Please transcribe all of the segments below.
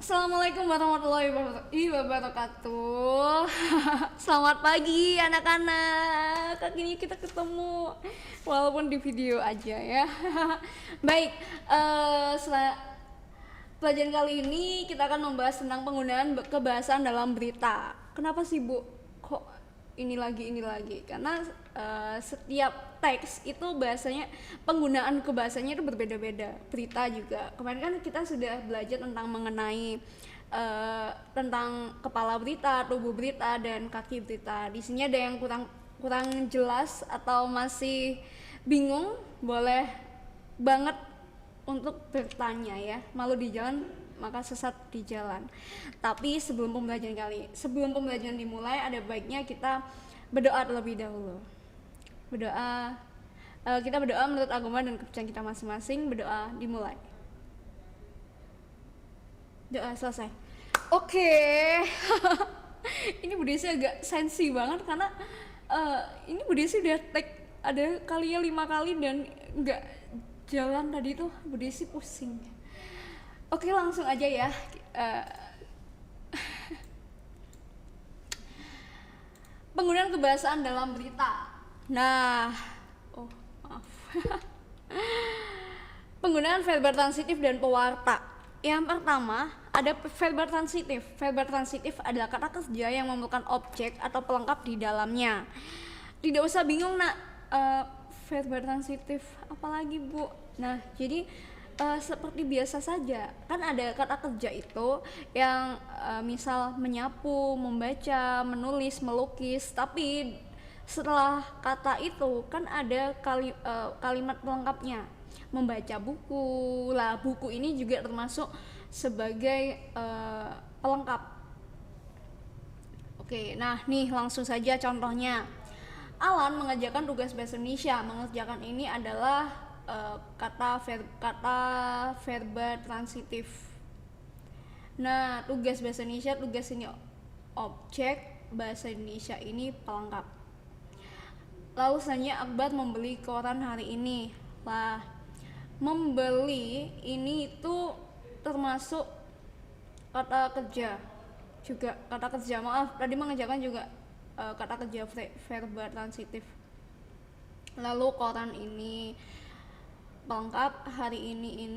Assalamualaikum warahmatullahi wabarakatuh. Selamat pagi anak-anak. Akhirnya kita ketemu walaupun di video aja ya. Baik, pelajaran kali ini kita akan membahas tentang penggunaan kebahasaan dalam berita. Kenapa sih Bu? Kok ini lagi? Karena setiap teks itu bahasanya, penggunaan kebahasanya itu berbeda-beda. Berita juga. Kemarin kan kita sudah belajar tentang mengenai tentang kepala berita, tubuh berita, dan kaki berita. Di sini ada yang kurang jelas atau masih bingung, boleh banget untuk bertanya ya. Malu di jalan maka sesat di jalan. Tapi sebelum pembelajaran dimulai, ada baiknya kita berdoa terlebih dahulu. Kita berdoa menurut agama dan kepercayaan kita masing-masing. Berdoa dimulai. Doa selesai. Oke. Ini Bu Desi agak sensi banget karena ini Bu Desi udah tag ada kalinya 5 kali dan nggak jalan tadi tuh. Bu Desi pusing. Oke, langsung aja ya. Penggunaan kebahasaan dalam berita. Nah, maaf. Penggunaan verba transitif dan pewarta. Yang pertama, ada verba transitif. Verba transitif adalah kata kerja yang memerlukan objek atau pelengkap di dalamnya. Tidak usah bingung nak, verba transitif apalagi Bu? Nah, jadi seperti biasa saja. Kan ada kata kerja itu yang misal menyapu, membaca, menulis, melukis, tapi setelah kata itu kan ada kalimat pelengkapnya. Membaca buku lah, buku ini juga termasuk sebagai pelengkap. Oke, nah nih langsung saja contohnya. Alan mengerjakan tugas bahasa Indonesia. Mengerjakan ini adalah kata verba transitif. Nah, tugas bahasa Indonesia, tugas ini objek, bahasa Indonesia ini pelengkap. Lalu selanjutnya Akbar membeli koran hari ini. Lah, membeli ini itu termasuk kata kerja juga, kata kerja. Maaf, tadi mengerjakan juga kata kerja verba transitif. Lalu koran ini pelengkap, hari ini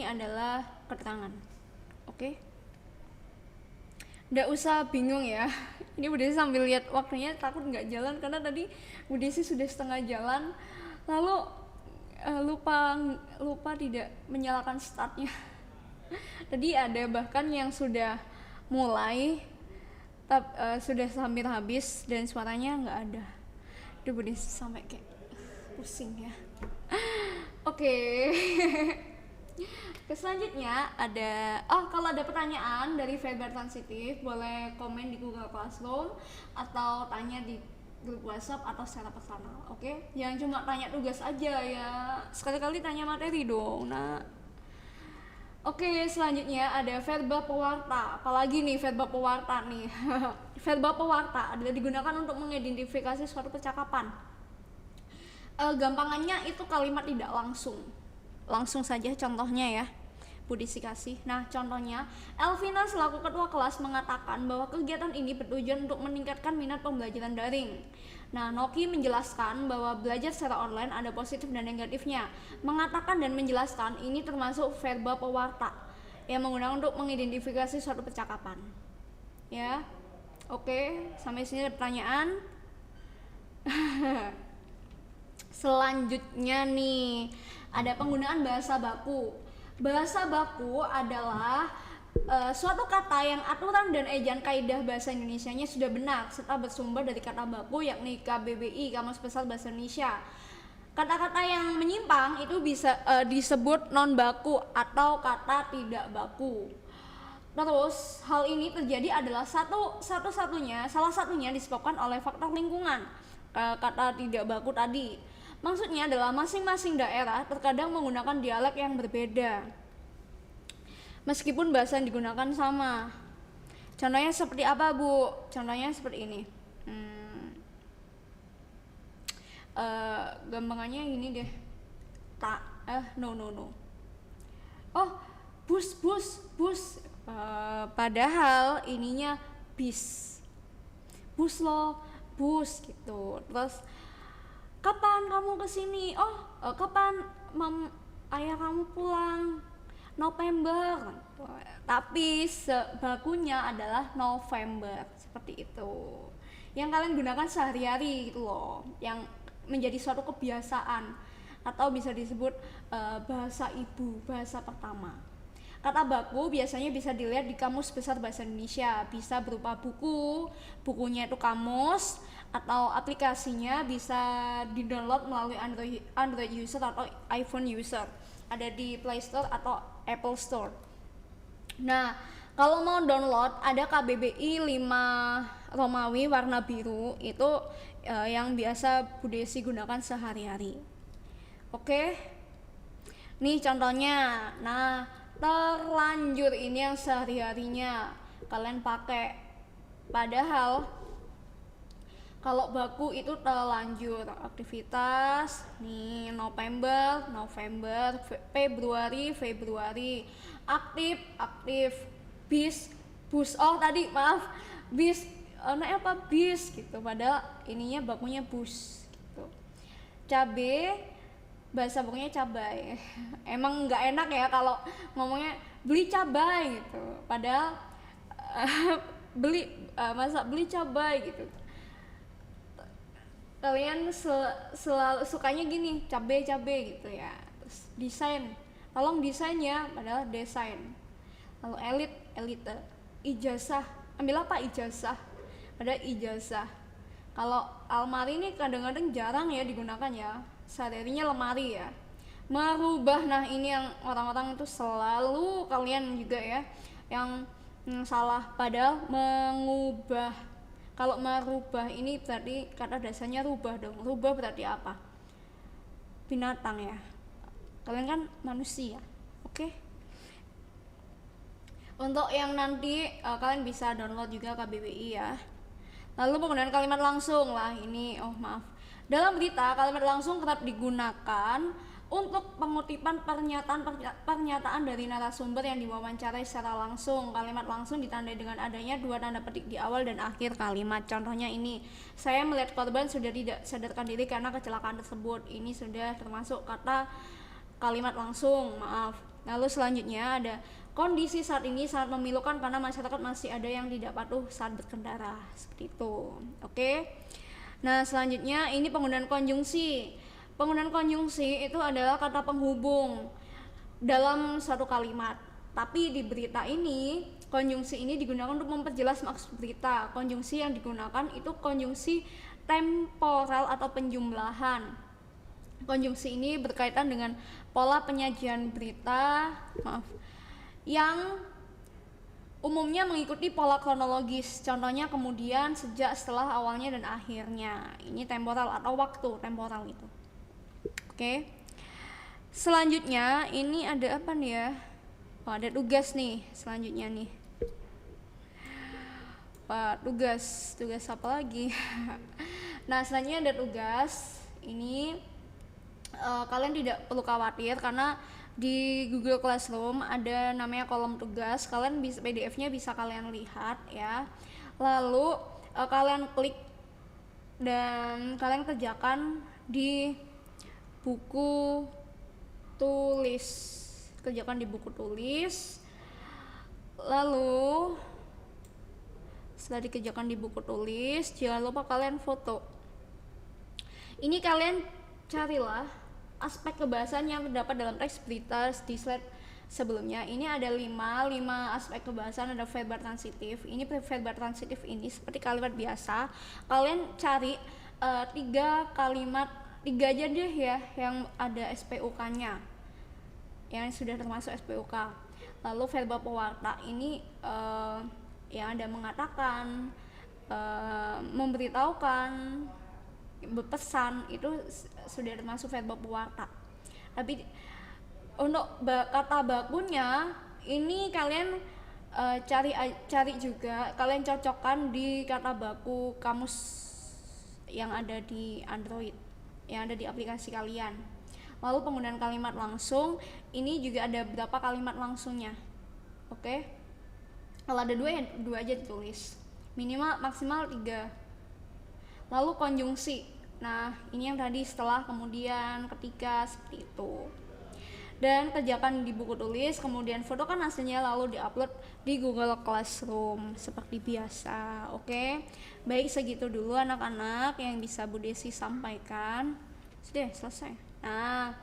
adalah keterangan. Oke? Nggak usah bingung ya. Ini Bu Desi sambil lihat waktunya, takut nggak jalan karena tadi Bu Desi sudah setengah jalan, lalu lupa tidak menyalakan startnya. Tadi ada bahkan yang sudah mulai sudah hampir habis dan suaranya nggak ada. Aduh, Bu Desi sampai kayak pusing ya. Oke. Selanjutnya ada, kalau ada pertanyaan dari verba transitif boleh komen di Google Classroom atau tanya di grup WhatsApp atau secara personal. Oke? Jangan cuma tanya tugas aja ya. Sekali-kali tanya materi dong. Nah, oke, selanjutnya ada verba pewarta. Apalagi nih verba pewarta nih. Verba pewarta adalah digunakan untuk mengidentifikasi suatu percakapan. Gampangannya itu kalimat tidak langsung. Langsung saja contohnya ya, Bu Desi kasih. Nah, contohnya, Elvina selaku ketua kelas mengatakan bahwa kegiatan ini bertujuan untuk meningkatkan minat pembelajaran daring. Nah, Noki menjelaskan bahwa belajar secara online ada positif dan negatifnya. Mengatakan dan menjelaskan ini termasuk verba pewarta yang menggunakan untuk mengidentifikasi suatu percakapan. Ya, oke, sampai sini ada pertanyaan. Selanjutnya nih, ada penggunaan bahasa baku. Bahasa baku adalah suatu kata yang aturan dan ejaan kaidah bahasa Indonesianya sudah benar serta bersumber dari kata baku, yakni KBBI, Kamus Besar Bahasa Indonesia. Kata-kata yang menyimpang itu bisa disebut non baku atau kata tidak baku. Terus hal ini terjadi adalah salah satunya disebabkan oleh faktor lingkungan. Kata tidak baku tadi, maksudnya adalah masing-masing daerah terkadang menggunakan dialek yang berbeda meskipun bahasa yang digunakan sama. Contohnya seperti apa Bu? Contohnya seperti ini. Gampangannya ini deh. No. Oh, Bu bus. Padahal ininya bus loh, bus gitu. Terus kapan kamu kesini? Kapan ayah kamu pulang? November. Tapi bakunya adalah November, seperti itu. Yang kalian gunakan sehari-hari gitu loh, yang menjadi suatu kebiasaan atau bisa disebut bahasa ibu, bahasa pertama. Kata baku biasanya bisa dilihat di Kamus Besar Bahasa Indonesia, bisa berupa bukunya itu kamus, atau aplikasinya bisa di-download melalui Android user atau iPhone user. Ada di Play Store atau Apple Store. Nah, kalau mau download ada KBBI 5 Romawi warna biru, itu yang biasa Bu Desi gunakan sehari-hari. Oke. Nih contohnya. Nah, terlanjur ini yang sehari-harinya kalian pakai. Padahal kalau baku itu terlanjur aktivitas nih November, Februari, aktif, bus. Tadi maaf, bis, bis gitu. Padahal ininya bakunya bus gitu. Cabe, bahasa bakunya cabai. Emang nggak enak ya kalau ngomongnya beli cabai gitu. Padahal beli cabai gitu. Kalian selalu sukanya gini, cabe gitu ya. Terus desain, tolong desainnya, padahal desain. Lalu elite, ijazah, ambil apa ijazah, padahal ijazah. Kalau almari ini kadang-kadang jarang ya digunakan ya, sehari-harinya lemari ya. Merubah, nah ini yang orang-orang itu selalu, kalian juga ya yang salah, padahal mengubah. Kalau merubah ini berarti kata dasarnya rubah dong. Rubah berarti apa? Binatang ya. Kalian kan manusia. Oke? Untuk yang nanti kalian bisa download juga KBBI ya. Lalu penggunaan kalimat langsung lah ini. Dalam berita kalimat langsung kerap digunakan untuk pengutipan pernyataan dari narasumber yang diwawancarai secara langsung. Kalimat langsung ditandai dengan adanya 2 tanda petik di awal dan akhir kalimat. Contohnya ini, saya melihat korban sudah tidak sadarkan diri karena kecelakaan tersebut. Ini sudah termasuk kata kalimat langsung, Lalu selanjutnya ada kondisi saat ini sangat memilukan karena masyarakat masih ada yang tidak patuh saat berkendara. Seperti itu. Oke. Nah, selanjutnya ini penggunaan konjungsi. Penggunaan konjungsi itu adalah kata penghubung dalam suatu kalimat. Tapi di berita ini, konjungsi ini digunakan untuk memperjelas maksud berita. Konjungsi yang digunakan itu konjungsi temporal atau penjumlahan. Konjungsi ini berkaitan dengan pola penyajian berita, yang umumnya mengikuti pola kronologis. Contohnya kemudian, sejak, setelah, awalnya, dan akhirnya. Ini temporal atau waktu temporal itu. Oke. Selanjutnya ini ada apa nih ya? Ada tugas nih selanjutnya nih. Tugas apa lagi? Nah, selanjutnya ada tugas. Ini kalian tidak perlu khawatir karena di Google Classroom ada namanya kolom tugas. Kalian bisa PDF-nya bisa kalian lihat ya. Lalu kalian klik dan kalian kerjakan di buku tulis. Kerjakan di buku tulis. Lalu setelah dikerjakan di buku tulis, jangan lupa kalian foto. Ini kalian carilah aspek kebahasaan yang terdapat dalam teks berita di slide sebelumnya. Ini ada 5 aspek kebahasaan. Ada verba transitif. Ini verba transitif ini seperti kalimat biasa. Kalian cari 3 kalimat, 3 aja deh ya yang ada SPUK-nya, yang sudah termasuk SPUK. Lalu verba pewarta ini yang ada mengatakan, memberitahukan, berpesan, itu sudah termasuk verba pewarta. Tapi untuk kata bakunya ini kalian cari juga, kalian cocokkan di kata baku kamus yang ada di Android, yang ada di aplikasi kalian. Lalu penggunaan kalimat langsung, ini juga ada berapa kalimat langsungnya. Oke. Kalau ada 2 ya 2 aja ditulis, minimal maksimal 3. Lalu konjungsi, nah ini yang tadi setelah, kemudian, ketika, seperti itu. Dan kerjakan di buku tulis, kemudian fotokan hasilnya lalu diupload di Google Classroom seperti biasa. Oke, baik, segitu dulu anak-anak yang bisa Bu Desi sampaikan. Sudah selesai. Nah,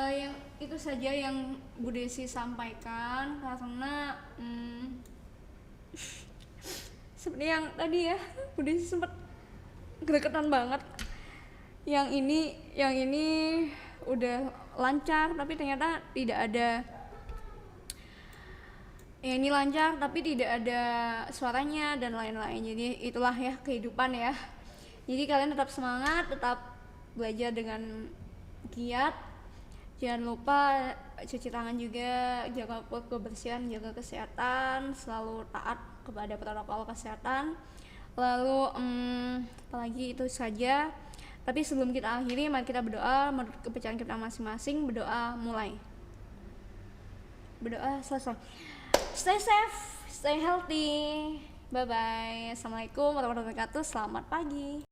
yang itu saja yang Bu Desi sampaikan, karena seperti yang tadi ya, Bu Desi sempat gregetan banget. Yang ini udah lancar tapi ternyata tidak ada, ya ini lancar tapi tidak ada suaranya dan lain-lain. Jadi itulah ya kehidupan ya. Jadi kalian tetap semangat, tetap belajar dengan giat, jangan lupa cuci tangan juga, jaga kebersihan, jaga kesehatan, selalu taat kepada protokol kesehatan. Lalu apalagi, itu saja. Tapi sebelum kita akhiri, mari kita berdoa menurut kepercayaan kita masing-masing. Berdoa mulai. Berdoa selesai. Stay safe, stay healthy. Bye bye. Assalamualaikum warahmatullahi wabarakatuh. Selamat pagi.